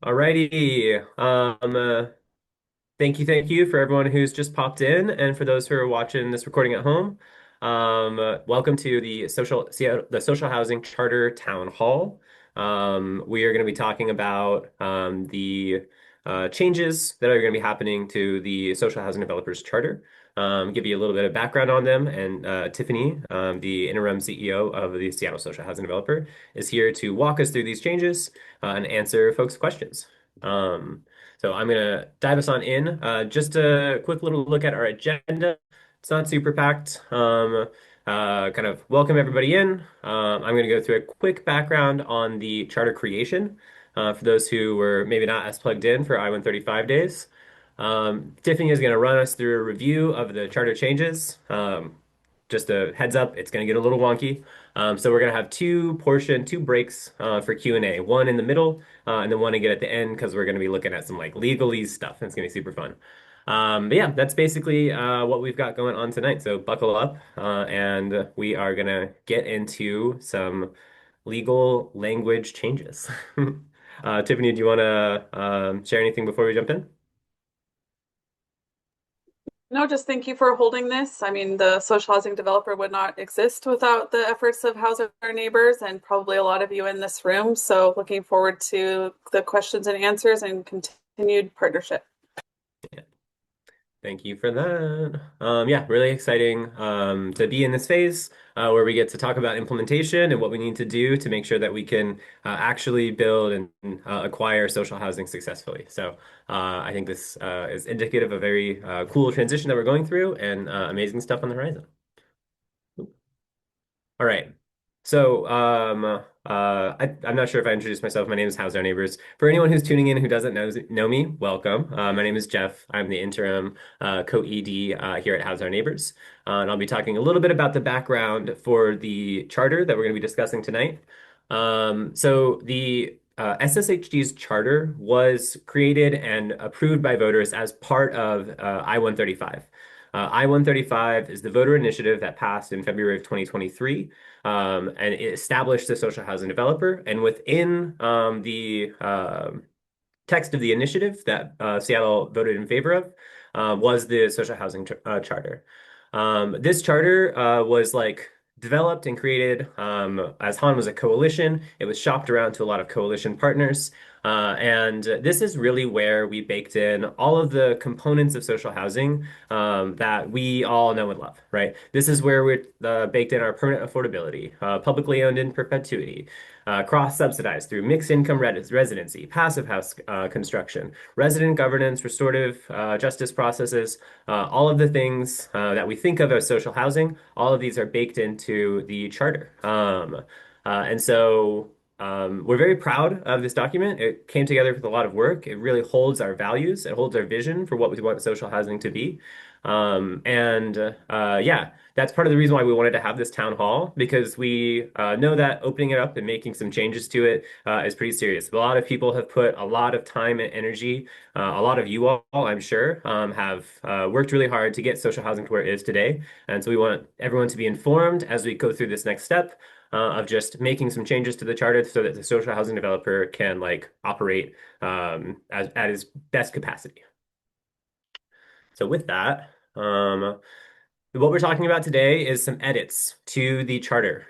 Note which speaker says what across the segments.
Speaker 1: Alrighty. Thank you for everyone who's just popped in, and for those who are watching this recording at home. Welcome to the Social Housing Charter Town Hall. We are going to be talking about the changes that are going to be happening to the Social Housing Developers Charter. Give you a little bit of background on them, and Tiffany, the interim CEO of the Seattle Social Housing Developer, is here to walk us through these changes and answer folks' questions. Um, so I'm gonna dive us on in. Just a quick little look at our agenda. It's not super packed. Kind of welcome everybody in. I'm gonna go through a quick background on the charter creation for those who were maybe not as plugged in for I-135 days. Tiffany is gonna run us through a review of the charter changes. Just a heads up, it's going to get a little wonky. So we're going to have two breaks for Q&A, one in the middle and then one again at the end because we're going to be looking at some like legalese stuff. It's going to be super fun. But yeah, that's basically what we've got going on tonight. So buckle up and we are going to get into some legal language changes. Tiffany, do you want to share anything before we jump in?
Speaker 2: No, just thank you for holding this. I mean, the social housing developer would not exist without the efforts of House Our Neighbors and probably a lot of you in this room. So looking forward to the questions and answers and continued partnership.
Speaker 1: Thank you for that. Yeah, really exciting to be in this phase where we get to talk about implementation and what we need to do to make sure that we can actually build and acquire social housing successfully. So I think this is indicative of a very cool transition that we're going through and amazing stuff on the horizon. All right. So, I'm not sure if I introduced myself. My name is How's Our Neighbors. For anyone who's tuning in who doesn't know me, welcome. My name is Jeff. I'm the interim co-ED here at How's Our Neighbors. And I'll be talking a little bit about the background for the charter that we're going to be discussing tonight. So the SSHD's charter was created and approved by voters as part of I-135. I-135 is the voter initiative that passed in February of 2023, and it established the social housing developer. And within the text of the initiative that Seattle voted in favor of was the social housing charter. This charter was like developed and created as Han was a coalition. It was shopped around to a lot of coalition partners. And this is really where we baked in all of the components of social housing that we all know and love, right? This is where we baked in our permanent affordability, publicly owned in perpetuity, cross-subsidized through mixed income residency, passive house construction, resident governance, restorative justice processes, all of the things that we think of as social housing, all of these are baked into the charter. And so we're very proud of this document. It came together with a lot of work. It really holds our values. It holds our vision for what we want social housing to be. Yeah, that's part of the reason why we wanted to have this town hall because we know that opening it up and making some changes to it is pretty serious. A lot of people have put a lot of time and energy. A lot of you all, I'm sure, have worked really hard to get social housing to where it is today. And so we want everyone to be informed as we go through this next step of just making some changes to the charter so that the social housing developer can like operate as at his best capacity. So with that, what we're talking about today is some edits to the charter.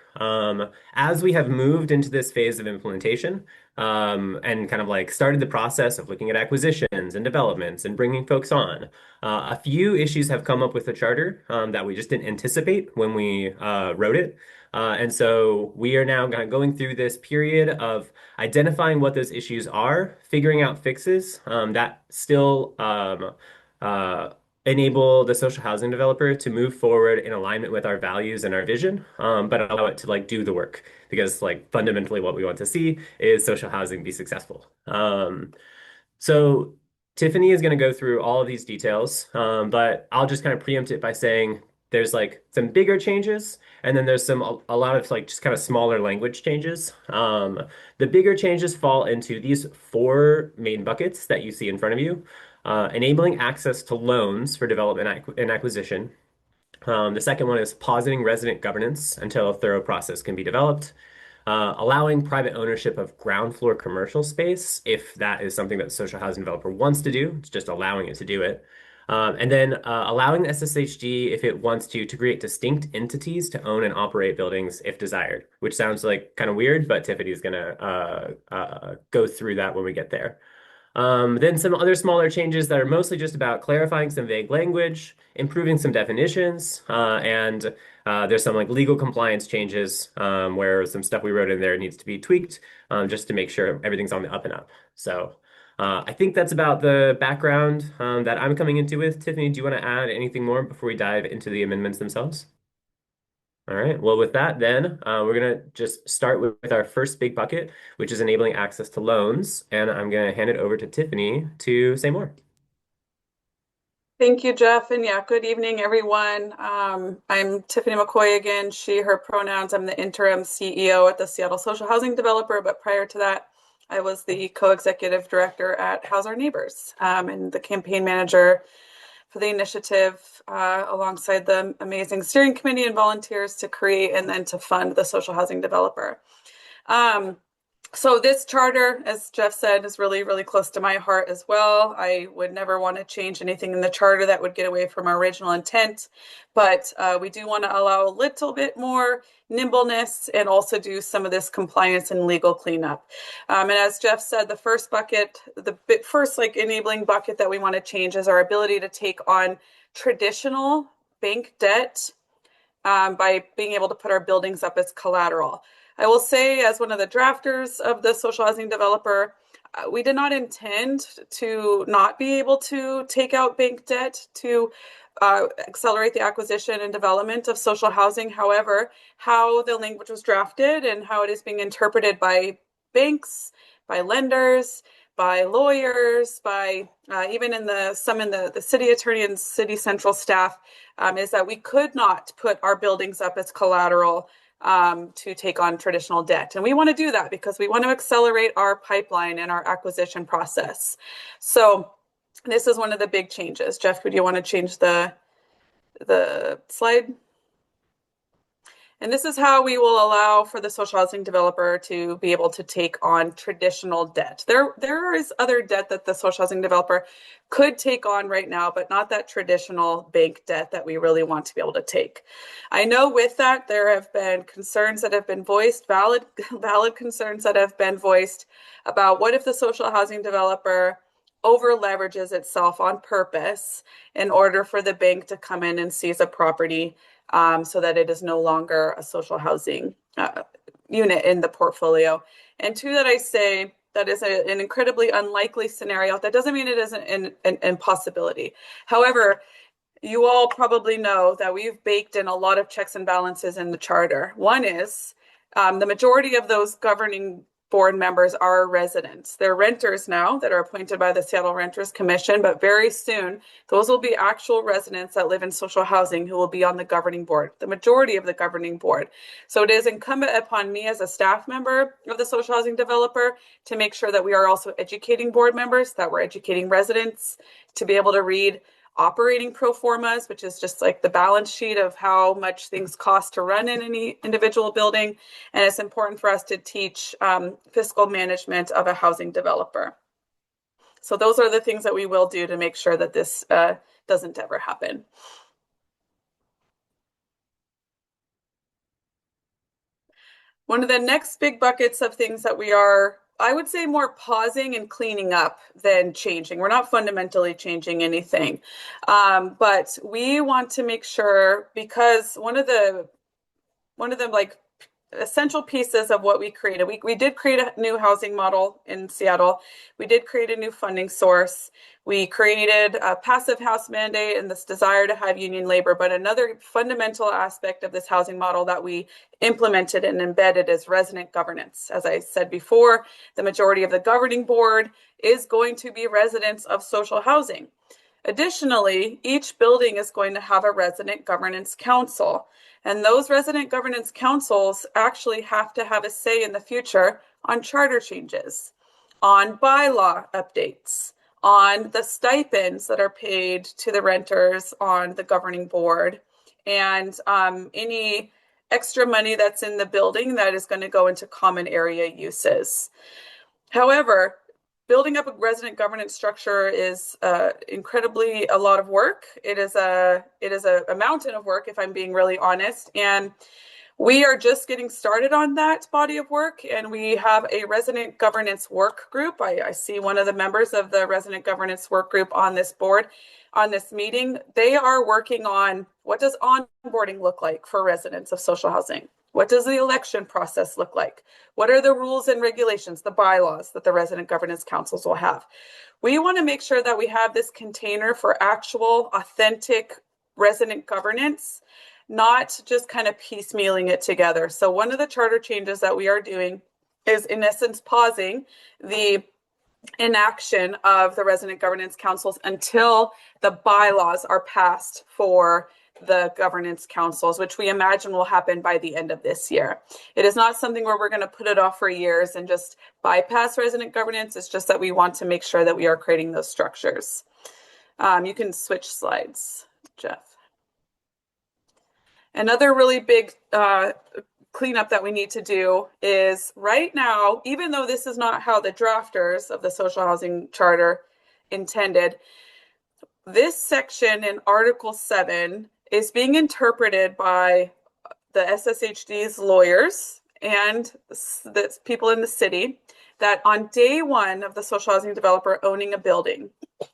Speaker 1: As we have moved into this phase of implementation, and kind of like started the process of looking at acquisitions and developments and bringing folks on, a few issues have come up with the charter that we just didn't anticipate when we wrote it. And so we are now going through this period of identifying what those issues are, figuring out fixes that still uh, enable the social housing developer to move forward in alignment with our values and our vision, but allow it to like do the work because like fundamentally what we want to see is social housing be successful. So Tiffany is going to go through all of these details, but I'll just kind of preempt it by saying there's like some bigger changes, and then there's a lot of like just kind of smaller language changes. The bigger changes fall into these four main buckets that you see in front of you. Enabling access to loans for development and acquisition. The second one is pausing resident governance until a thorough process can be developed. allowing private ownership of ground floor commercial space if that is something that the social housing developer wants to do. It's just allowing it to do it. And then allowing the SSHD, if it wants to create distinct entities to own and operate buildings if desired, which sounds like kind of weird, but Tiffany is going to go through that when we get there. Then some other smaller changes that are mostly just about clarifying some vague language, improving some definitions, and there's some like legal compliance changes where some stuff we wrote in there needs to be tweaked just to make sure everything's on the up and up. So I think that's about the background that I'm coming into with. Tiffany, do you want to add anything more before we dive into the amendments themselves? All right. Well, with that, then we're going to just start with our first big bucket, which is enabling access to loans. And I'm going to hand it over to Tiffany to say more.
Speaker 2: Thank you, Jeff. And yeah, good evening, everyone. I'm Tiffani McCoy again, she, her pronouns. I'm the interim CEO at the Seattle Social Housing Developer, but prior to that, I was the co-executive director at House Our Neighbors and the campaign manager for the initiative alongside the amazing steering committee and volunteers to create and then to fund the social housing developer. Um, so this charter, as Jeff said, is really, really close to my heart as well. I would never want to change anything in the charter that would get away from our original intent, but we do want to allow a little bit more nimbleness and also do some of this compliance and legal cleanup. And as Jeff said, the first bucket, the first like enabling bucket that we want to change is our ability to take on traditional bank debt by being able to put our buildings up as collateral. I will say, as one of the drafters of the social housing developer, we did not intend to not be able to take out bank debt to accelerate the acquisition and development of social housing. However, how the language was drafted and how it is being interpreted by banks, by lenders, by lawyers, by even in the city attorney and city central staff, is that we could not put our buildings up as collateral to take on traditional debt. And we want to do that because we want to accelerate our pipeline and our acquisition process. So this is one of the big changes. Jeff, would you want to change the slide? And this is how we will allow for the social housing developer to be able to take on traditional debt. There is other debt that the social housing developer could take on right now, but not that traditional bank debt that we really want to be able to take. I know with that, there have been concerns that have been voiced, valid concerns that have been voiced about what if the social housing developer over leverages itself on purpose in order for the bank to come in and seize a property so that it is no longer a social housing unit in the portfolio. And to that, I say that is an incredibly unlikely scenario. That doesn't mean it isn't an impossibility. However, you all probably know that we've baked in a lot of checks and balances in the charter. One is the majority of those governing board members are residents. They're renters now that are appointed by the Seattle Renters Commission, but very soon those will be actual residents that live in social housing who will be on the governing board, the majority of the governing board. So it is incumbent upon me as a staff member of the social housing developer to make sure that we are also educating board members, that we're educating residents to be able to read operating pro formas, which is just like the balance sheet of how much things cost to run in any individual building. And it's important for us to teach fiscal management of a housing developer. So those are the things that we will do to make sure that this doesn't ever happen. One of the next big buckets of things that we are, I would say, more pausing and cleaning up than changing. We're not fundamentally changing anything. But we want to make sure, because one of the like essential pieces of what we created. We did create a new housing model in Seattle. We did create a new funding source. We created a passive house mandate and this desire to have union labor. But another fundamental aspect of this housing model that we implemented and embedded is resident governance. As I said before, the majority of the governing board is going to be residents of social housing. Additionally, each building is going to have a resident governance council. And those resident governance councils actually have to have a say in the future on charter changes, on bylaw updates, on the stipends that are paid to the renters on the governing board, and any extra money that's in the building that is going to go into common area uses. However, building up a resident governance structure is incredibly a lot of work. It is a mountain of work, if I'm being really honest, and we are just getting started on that body of work, and we have a resident governance work group. I see one of the members of the resident governance work group on this board, on this meeting. They are working on what does onboarding look like for residents of social housing? What does the election process look like? What are the rules and regulations, the bylaws that the resident governance councils will have? We want to make sure that we have this container for actual, authentic resident governance, not just kind of piecemealing it together. So one of the charter changes that we are doing is, in essence, pausing the inaction of the resident governance councils until the bylaws are passed for the governance councils, which we imagine will happen by the end of this year. It is not something where we're going to put it off for years and just bypass resident governance. It's just that we want to make sure that we are creating those structures. You can switch slides, Jeff. Another really big cleanup that we need to do is right now, even though this is not how the drafters of the social housing charter intended, this section in Article 7 is being interpreted by the SSHD's lawyers and the people in the city that on day one of the social housing developer owning a building,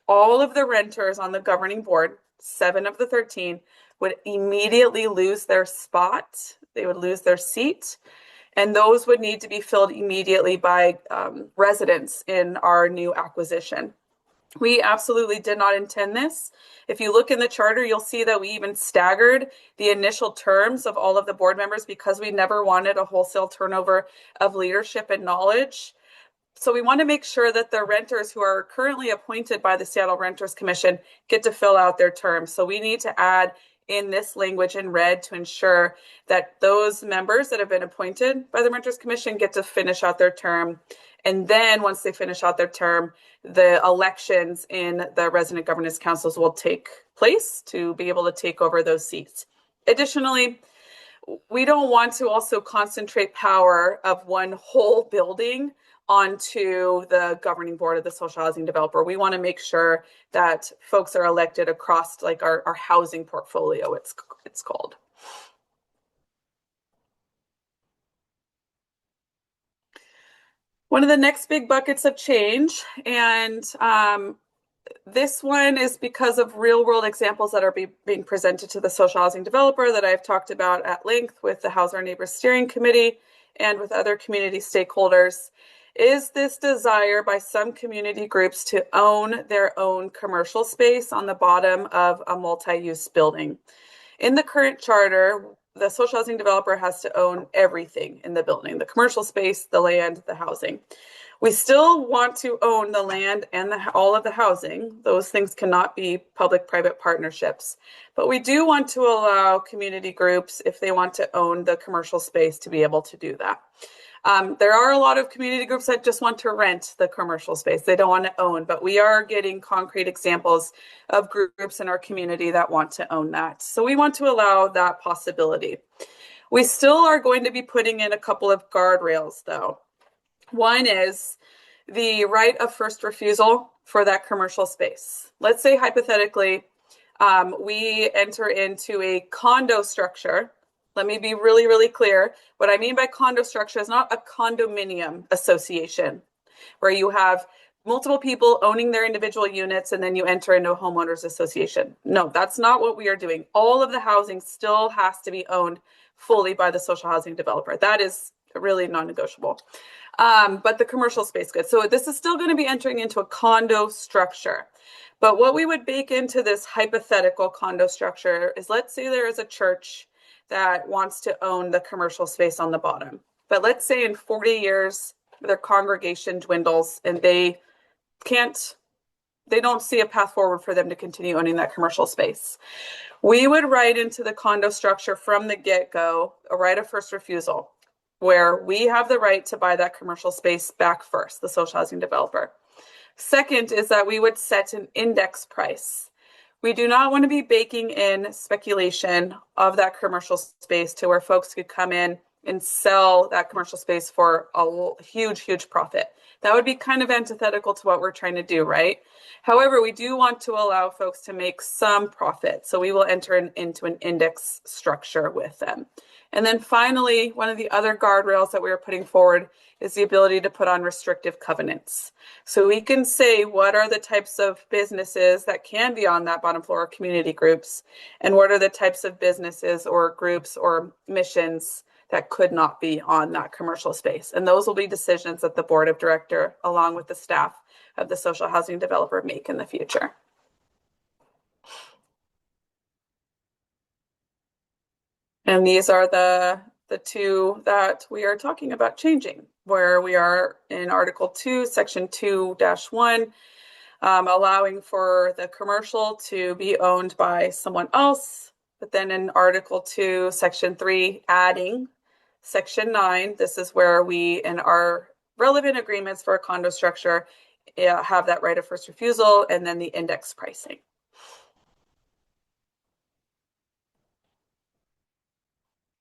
Speaker 2: all of the renters on the governing board, 7 of the 13, would immediately lose their spot. They would lose their seat, and those would need to be filled immediately by residents in our new acquisition. We absolutely did not intend this. If you look in the charter, you'll see that we even staggered the initial terms of all of the board members because we never wanted a wholesale turnover of leadership and knowledge. So we want to make sure that the renters who are currently appointed by the Seattle Renters Commission get to fill out their terms. So we need to add in this language in red to ensure that those members that have been appointed by the Renters Commission get to finish out their term. And then once they finish out their term, the elections in the resident governance councils will take place to be able to take over those seats. Additionally, we don't want to also concentrate power of one whole building onto the governing board of the social housing developer. We want to make sure that folks are elected across like our housing portfolio, it's called. One of the next big buckets of change, and this one is because of real world examples that are being presented to the social housing developer that I've talked about at length with the House Our Neighbors Steering Committee and with other community stakeholders, is this desire by some community groups to own their own commercial space on the bottom of a multi-use building. In the current charter, the social housing developer has to own everything in the building, the commercial space, the land, the housing. We still want to own the land and all of the housing. Those things cannot be public-private partnerships. But we do want to allow community groups, if they want to own the commercial space, to be able to do that. There are a lot of community groups that just want to rent the commercial space. They don't want to own, but we are getting concrete examples of groups in our community that want to own that. So we want to allow that possibility. We still are going to be putting in a couple of guardrails, though. One is the right of first refusal for that commercial space. Let's say hypothetically, we enter into a condo structure. Let me be really, really clear. What I mean by condo structure is not a condominium association where you have multiple people owning their individual units and then you enter into a homeowners association. No, that's not what we are doing. All of the housing still has to be owned fully by the social housing developer. That is really non-negotiable. But the commercial space good. So this is still going to be entering into a condo structure. But what we would bake into this hypothetical condo structure is, let's say there is a church that wants to own the commercial space on the bottom. But let's say in 40 years, their congregation dwindles and they don't see a path forward for them to continue owning that commercial space. We would write into the condo structure from the get-go a right of first refusal, where we have the right to buy that commercial space back first, the social housing developer. Second is that we would set an index price. We do not want to be baking in speculation of that commercial space to where folks could come in and sell that commercial space for a huge, huge profit. That would be kind of antithetical to what we're trying to do, right? However, we do want to allow folks to make some profit. So we will enter into an index structure with them. And then finally, one of the other guardrails that we are putting forward is the ability to put on restrictive covenants. So we can say what are the types of businesses that can be on that bottom floor community groups, and what are the types of businesses or groups or missions that could not be on that commercial space. And those will be decisions that the board of director, along with the staff of the social housing developer, make in the future. And these are the two that we are talking about changing, where we are in Article 2, Section 2-1, allowing for the commercial to be owned by someone else. But then in Article 2, Section 3, adding Section 9, this is where we, in our relevant agreements for a condo structure, have that right of first refusal, and then the index pricing.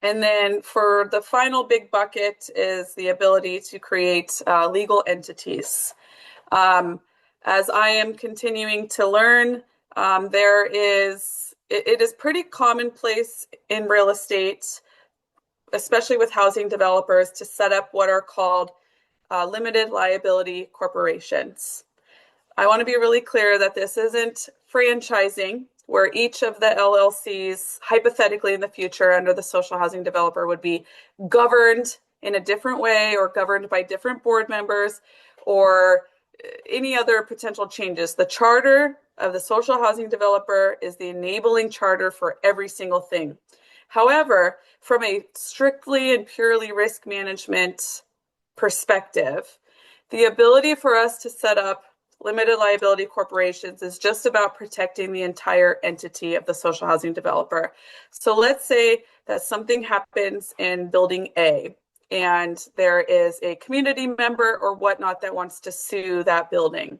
Speaker 2: And then for the final big bucket is the ability to create legal entities. As I am continuing to learn, it is pretty commonplace in real estate, especially with housing developers, to set up what are called limited liability corporations. I want to be really clear that this isn't franchising, where each of the LLCs, hypothetically in the future under the social housing developer, would be governed in a different way or governed by different board members or any other potential changes. The charter of the social housing developer is the enabling charter for every single thing. However, from a strictly and purely risk management perspective, the ability for us to set up limited liability corporations is just about protecting the entire entity of the social housing developer. So let's say that something happens in building A and there is a community member or whatnot that wants to sue that building.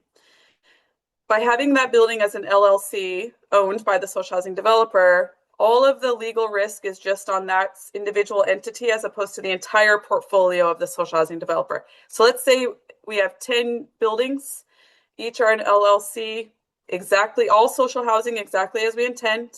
Speaker 2: By having that building as an LLC owned by the social housing developer, all of the legal risk is just on that individual entity as opposed to the entire portfolio of the social housing developer. So let's say we have 10 buildings, each are an LLC, exactly all social housing exactly as we intend,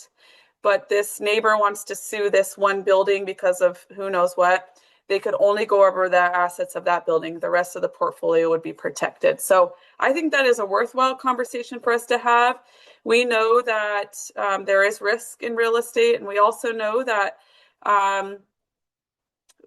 Speaker 2: but this neighbor wants to sue this one building because of who knows what. They could only go over the assets of that building. The rest of the portfolio would be protected. So I think that is a worthwhile conversation for us to have. We know that there is risk in real estate, and we also know that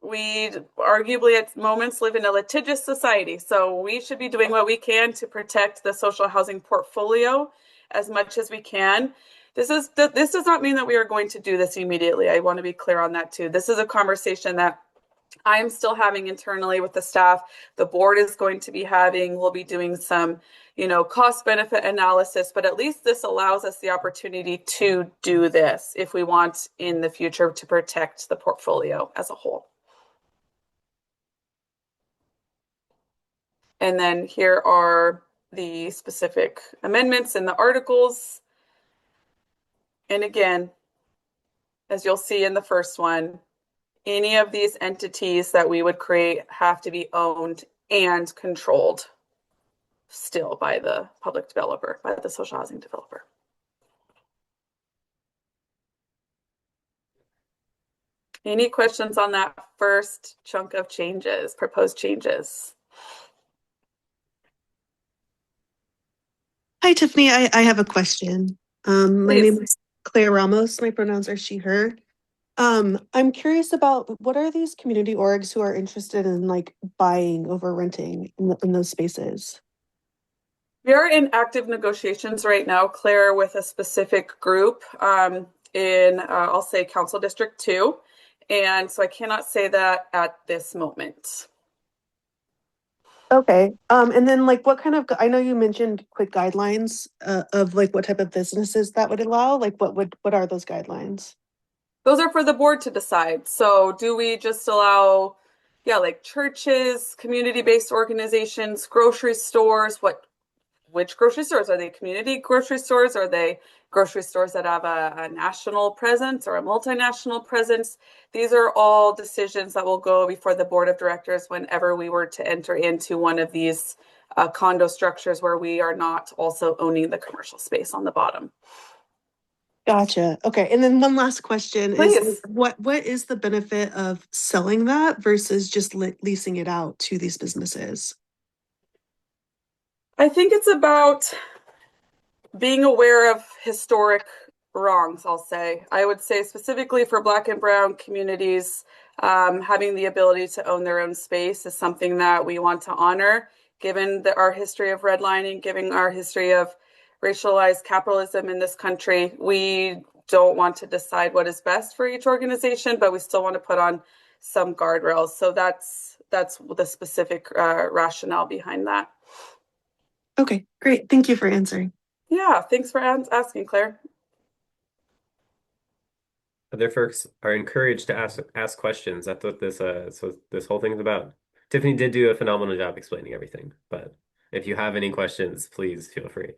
Speaker 2: we arguably at moments live in a litigious society. So we should be doing what we can to protect the social housing portfolio as much as we can. This does not mean that we are going to do this immediately. I want to be clear on that too. This is a conversation that I'm still having internally with the staff. The board is going to be having, we'll be doing some, cost benefit analysis, but at least this allows us the opportunity to do this if we want in the future to protect the portfolio as a whole. And then here are the specific amendments in the articles. And again, as you'll see in the first one, any of these entities that we would create have to be owned and controlled still by the public developer, by the social housing developer. Any questions on that first chunk of changes, proposed changes?
Speaker 3: Hi, Tiffany. I have a question. My name is Claire Ramos. My pronouns are she, her. I'm curious about what are these community orgs who are interested in buying over renting in those spaces?
Speaker 2: We are in active negotiations right now, Claire, with a specific group in, I'll say, Council District 2. And so I cannot say that at this moment.
Speaker 3: Okay. And then what kind of, I know you mentioned quick guidelines of what type of businesses that would allow. What are those guidelines?
Speaker 2: Those are for the board to decide. So do we just allow, churches, community-based organizations, grocery stores, what which grocery stores? Are they community grocery stores? Are they grocery stores that have a national presence or a multinational presence? These are all decisions that will go before the board of directors whenever we were to enter into one of these condo structures where we are not also owning the commercial space on the bottom.
Speaker 3: Gotcha. Okay. And then one last question is
Speaker 2: Please.
Speaker 3: what is the benefit of selling that versus just leasing it out to these businesses?
Speaker 2: I think it's about being aware of historic wrongs, I'll say. I would say specifically for Black and Brown communities, having the ability to own their own space is something that we want to honor, given our history of redlining, given our history of racialized capitalism in this country. We don't want to decide what is best for each organization, but we still want to put on some guardrails. So that's the specific rationale behind that.
Speaker 3: Okay, great. Thank you for answering.
Speaker 2: Yeah, thanks for asking, Claire.
Speaker 1: Other folks are encouraged to ask questions. That's what this whole thing is about. Tiffany did do a phenomenal job explaining everything, but if you have any questions, please feel free.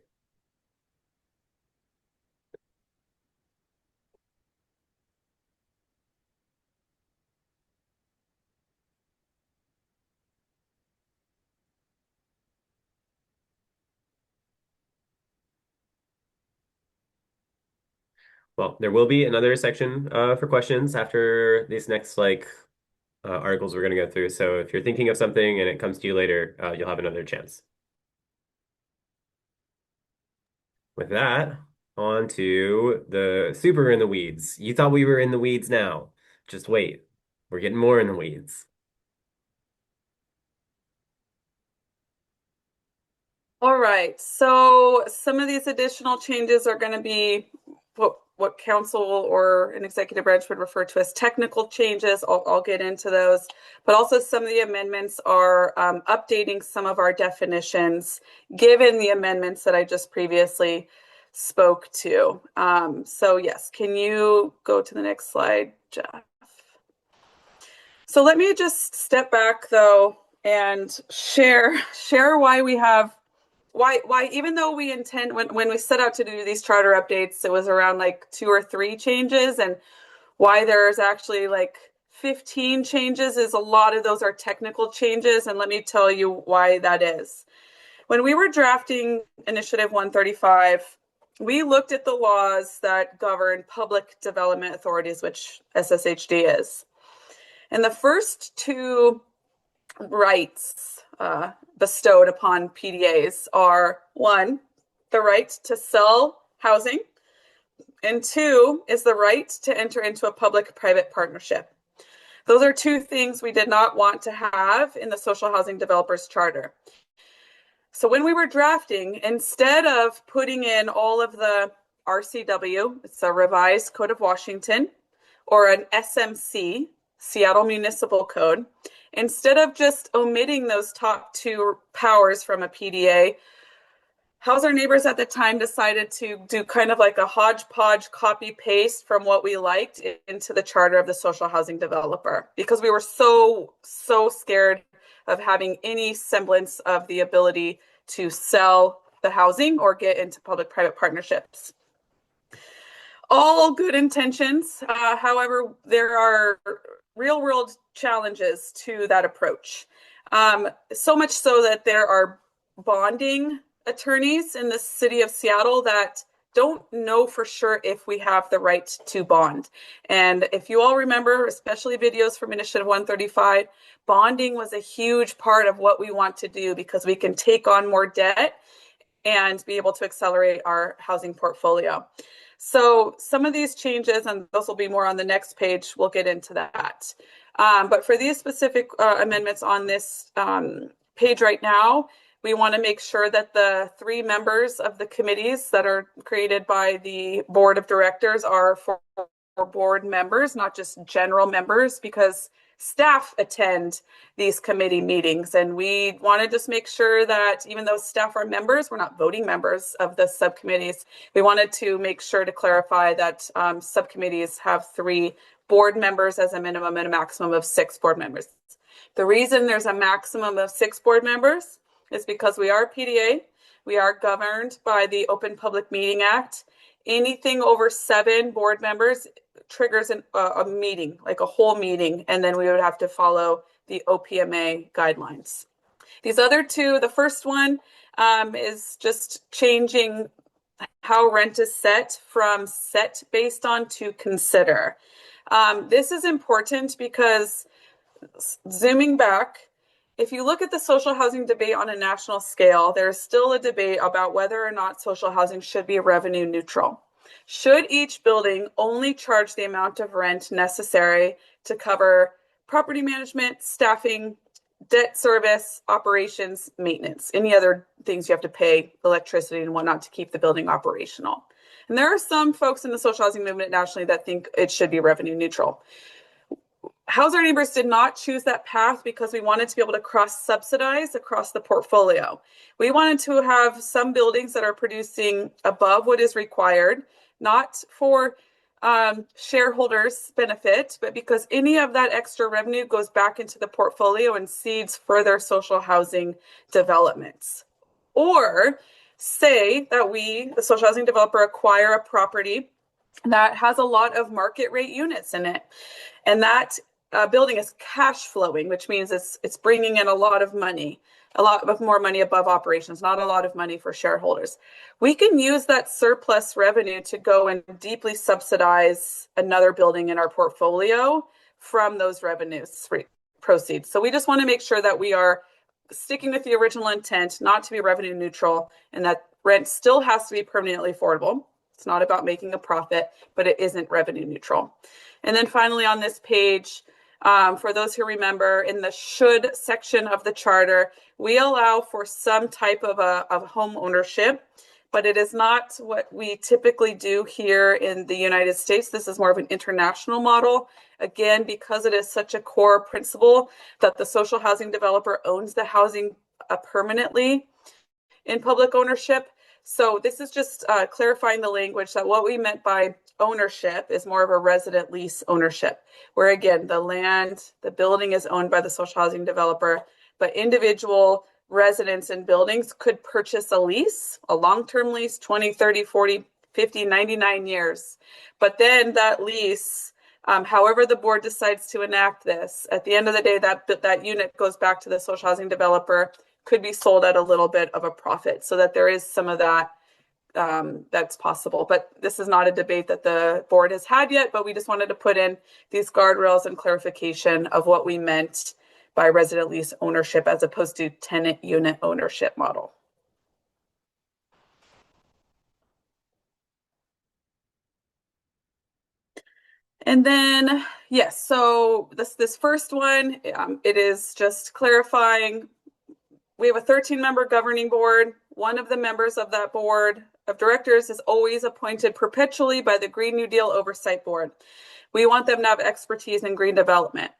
Speaker 1: Well, there will be another section for questions after these next articles we're going to go through. So if you're thinking of something and it comes to you later, you'll have another chance. With that, on to the super in the weeds. You thought we were in the weeds now. Just wait. We're getting more in the weeds.
Speaker 2: All right. So some of these additional changes are going to be what council or an executive branch would refer to as technical changes. I'll get into those. But also some of the amendments are updating some of our definitions, given the amendments that I just previously spoke to. So yes, can you go to the next slide, Jeff? So let me just step back though and share why we have why even though we intend when we set out to do these charter updates, it was around like 2 or 3 changes, and why there's actually like 15 changes is a lot of those are technical changes, and let me tell you why that is. When we were drafting Initiative 135, we looked at the laws that govern public development authorities, which SSHD is. And the first 2 rights bestowed upon PDAs are 1, the right to sell housing, and 2 is the right to enter into a public-private partnership. Those are 2 things we did not want to have in the Social Housing Developers Charter. So when we were drafting, instead of putting in all of the RCW, it's a revised Code of Washington, or an SMC, Seattle Municipal Code, instead of just omitting those top 2 powers from a PDA, House Our Neighbors at the time decided to do kind of like a hodgepodge copy paste from what we liked into the charter of the social housing developer, because we were so scared of having any semblance of the ability to sell the housing or get into public-private partnerships. All good intentions. However, there are real-world challenges to that approach. So much so that there are bonding attorneys in the city of Seattle that don't know for sure if we have the right to bond. And if you all remember, especially videos from Initiative 135, bonding was a huge part of what we want to do, because we can take on more debt and be able to accelerate our housing portfolio. So some of these changes, and those will be more on the next page, we'll get into that. But for these specific amendments on this page right now, we want to make sure that the 3 members of the committees that are created by the board of directors are for board members, not just general members, because staff attend these committee meetings. And we want to just make sure that even though staff are members, we're not voting members of the subcommittees. We wanted to make sure to clarify that subcommittees have 3 board members as a minimum and a maximum of 6 board members. The reason there's a maximum of 6 board members is because we are a PDA. We are governed by the Open Public Meeting Act. Anything over 7 board members triggers a meeting, like a whole meeting, and then we would have to follow the OPMA guidelines. These other two, the first one is just changing how rent is set from set based on to consider. This is important because, zooming back, if you look at the social housing debate on a national scale, there's still a debate about whether or not social housing should be revenue neutral. Should each building only charge the amount of rent necessary to cover property management, staffing, debt service, operations, maintenance, any other things you have to pay, electricity and whatnot to keep the building operational? And there are some folks in the social housing movement nationally that think it should be revenue neutral. House Our Neighbors did not choose that path because we wanted to be able to cross-subsidize across the portfolio. We wanted to have some buildings that are producing above what is required, not for shareholders' benefit, but because any of that extra revenue goes back into the portfolio and seeds further social housing developments. Or say that we, the social housing developer, acquire a property that has a lot of market rate units in it, and that building is cash flowing, which means it's bringing in a lot of money, a lot of more money above operations, not a lot of money for shareholders. We can use that surplus revenue to go and deeply subsidize another building in our portfolio from those revenues proceeds. So we just want to make sure that we are sticking with the original intent, not to be revenue neutral, and that rent still has to be permanently affordable. It's not about making a profit, but it isn't revenue neutral. And then finally on this page, for those who remember, in the should section of the charter, we allow for some type of home ownership, but it is not what we typically do here in the United States. This is more of an international model. Again, because it is such a core principle that the social housing developer owns the housing permanently in public ownership. So this is just clarifying the language that what we meant by ownership is more of a resident lease ownership, where again, the land, the building is owned by the social housing developer, but individual residents and buildings could purchase a lease, a long-term lease, 20, 30, 40, 50, 99 years. But then that lease, however the board decides to enact this, at the end of the day, that unit goes back to the social housing developer, could be sold at a little bit of a profit, so that there is some of that that's possible. But this is not a debate that the board has had yet, but we just wanted to put in these guardrails and clarification of what we meant by resident lease ownership as opposed to tenant unit ownership model. And then, yes, so this first one, it is just clarifying. We have a 13-member governing board. One of the members of that board of directors is always appointed perpetually by the Green New Deal Oversight Board. We want them to have expertise in green development.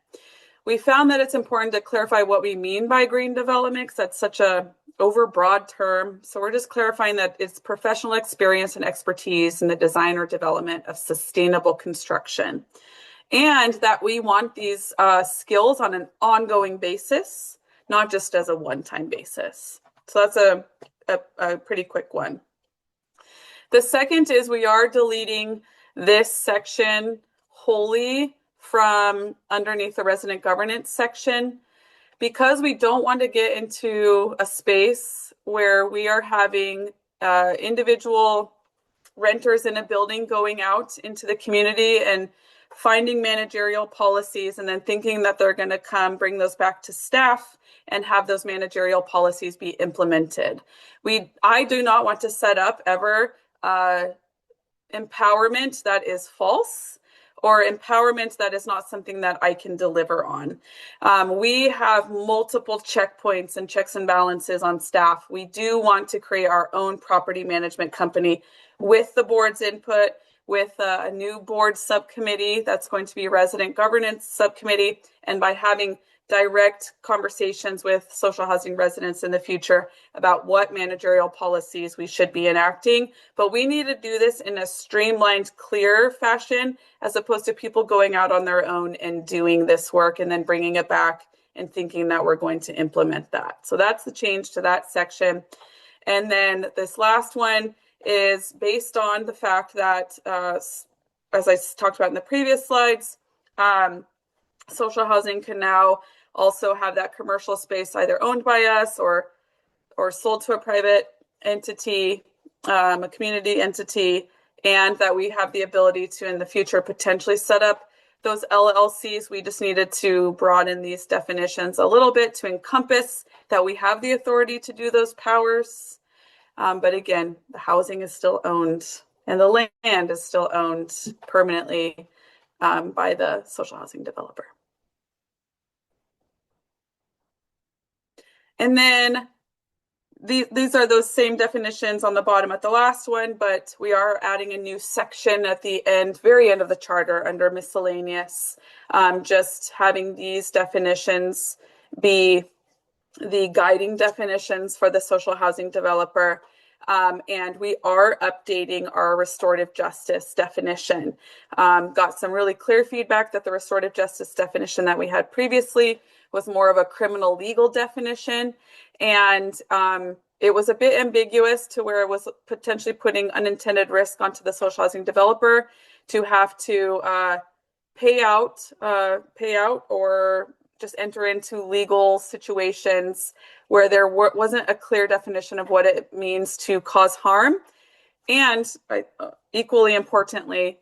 Speaker 2: We found that it's important to clarify what we mean by green development, because that's such a overbroad term. So we're just clarifying that it's professional experience and expertise in the design or development of sustainable construction, and that we want these skills on an ongoing basis, not just as a one-time basis. So that's a pretty quick one. The second is we are deleting this section wholly from underneath the resident governance section, because we don't want to get into a space where we are having individual renters in a building going out into the community and finding managerial policies and then thinking that they're going to come bring those back to staff and have those managerial policies be implemented. I do not want to set up ever empowerment that is false, or empowerment that is not something that I can deliver on. We have multiple checkpoints and checks and balances on staff. We do want to create our own property management company with the board's input, with a new board subcommittee that's going to be a resident governance subcommittee, and by having direct conversations with social housing residents in the future about what managerial policies we should be enacting. But we need to do this in a streamlined, clear fashion, as opposed to people going out on their own and doing this work and then bringing it back and thinking that we're going to implement that. So that's the change to that section. And then this last one is based on the fact that, as I talked about in the previous slides, um, social housing can now also have that commercial space either owned by us or sold to a private entity, a community entity, and that we have the ability to in the future potentially set up those LLCs. We just needed to broaden these definitions a little bit to encompass that we have the authority to do those powers. But again, the housing is still owned and the land is still owned permanently by the social housing developer. And then these are those same definitions on the bottom at the last one, but we are adding a new section at the end, very end of the charter under miscellaneous, just having these definitions be the guiding definitions for the social housing developer. And we are updating our restorative justice definition. Got some really clear feedback that the restorative justice definition that we had previously was more of a criminal legal definition. And it was a bit ambiguous to where it was potentially putting unintended risk onto the social housing developer to have to pay out or just enter into legal situations where there wasn't a clear definition of what it means to cause harm. And equally importantly,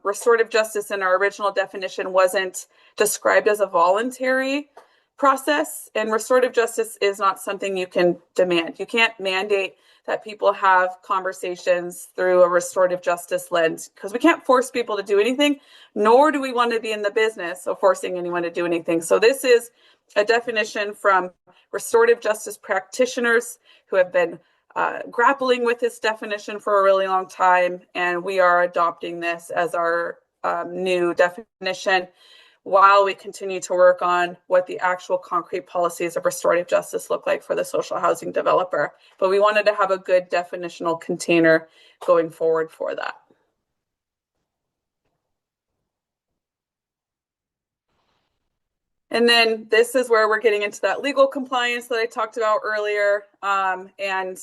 Speaker 2: restorative justice in our original definition wasn't described as a voluntary process. And restorative justice is not something you can demand. You can't mandate that people have conversations through a restorative justice lens because we can't force people to do anything, nor do we want to be in the business of forcing anyone to do anything. So this is a definition from restorative justice practitioners who have been grappling with this definition for a really long time, and we are adopting this as our new definition while we continue to work on what the actual concrete policies of restorative justice look like for the social housing developer. But we wanted to have a good definitional container going forward for that. And then this is where we're getting into that legal compliance that I talked about earlier, and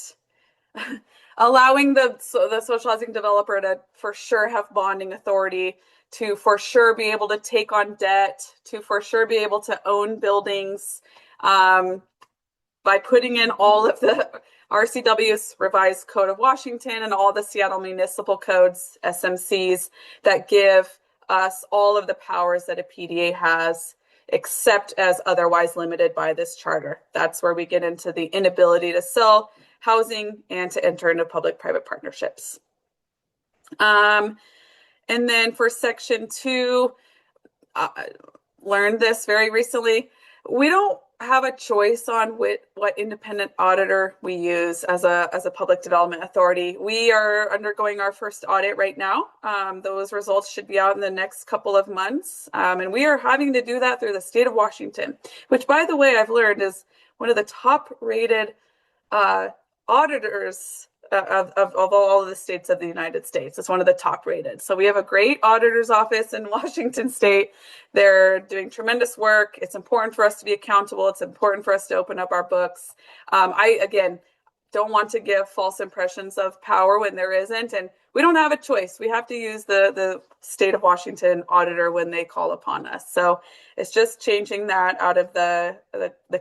Speaker 2: allowing the social housing developer to for sure have bonding authority, to for sure be able to take on debt, to for sure be able to own buildings, by putting in all of the RCW's revised Code of Washington and all the Seattle municipal codes, SMCs, that give us all of the powers that a PDA has, except as otherwise limited by this charter. That's where we get into the inability to sell housing and to enter into public-private partnerships. And then for Section 2, learned this very recently. We don't have a choice on what independent auditor we use as a public development authority. We are undergoing our first audit right now. Those results should be out in the next couple of months. And we are having to do that through the state of Washington, which, by the way, I've learned is one of the top rated auditors of all of the states of the United States. It's one of the top rated. So we have a great auditor's office in Washington State. They're doing tremendous work. It's important for us to be accountable. It's important for us to open up our books. I, again, don't want to give false impressions of power when there isn't. And we don't have a choice. We have to use the state of Washington auditor when they call upon us. So it's just changing that out of the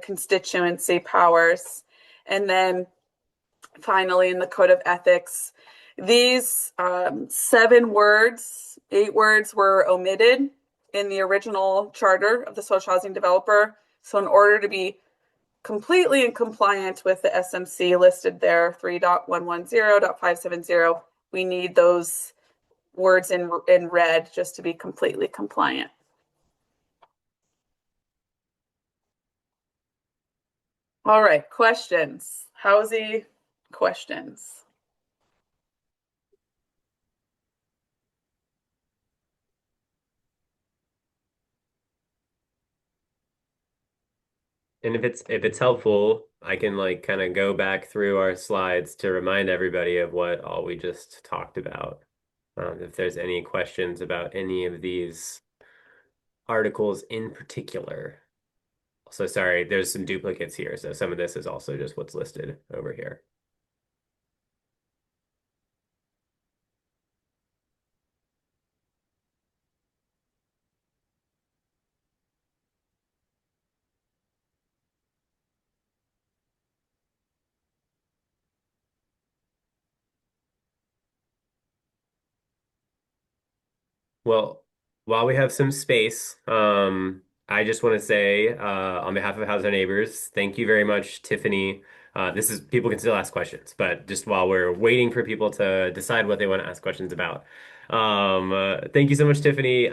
Speaker 2: constituency powers. And then finally, in the Code of Ethics, these 8 words were omitted in the original charter of the social housing developer. So in order to be completely in compliant with the SMC listed there, 3.110.570, we need those words in red just to be completely compliant. All right, questions. Housy questions.
Speaker 1: And if it's helpful, I can like kind of go back through our slides to remind everybody of what all we just talked about. If there's any questions about any of these articles in particular. So sorry, there's some duplicates here. So some of this is also just what's listed over here. Well, while we have some space, I just want to say, on behalf of House Our Neighbors, thank you very much, Tiffany. This is people can still ask questions, but just while we're waiting for people to decide what they want to ask questions about. Thank you so much, Tiffany.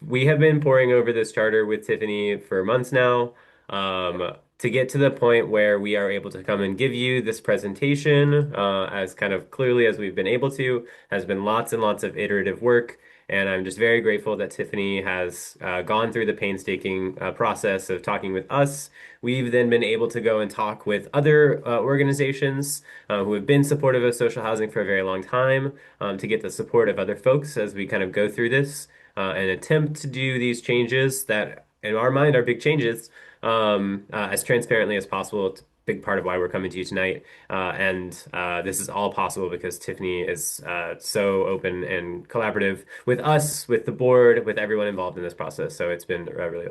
Speaker 1: We have been poring over this charter with Tiffany for months now, to get to the point where we are able to come and give you this presentation, as kind of clearly as we've been able to, has been lots and lots of iterative work. And I'm just very grateful that Tiffany has gone through the painstaking process of talking with us. We've then been able to go and talk with other organizations who have been supportive of social housing for a very long time, to get the support of other folks as we kind of go through this and attempt to do these changes that, in our mind, are big changes, as transparently as possible. It's a big part of why we're coming to you tonight. And this is all possible because Tiffany is so open and collaborative with us, with the board, with everyone involved in this process. So it's been really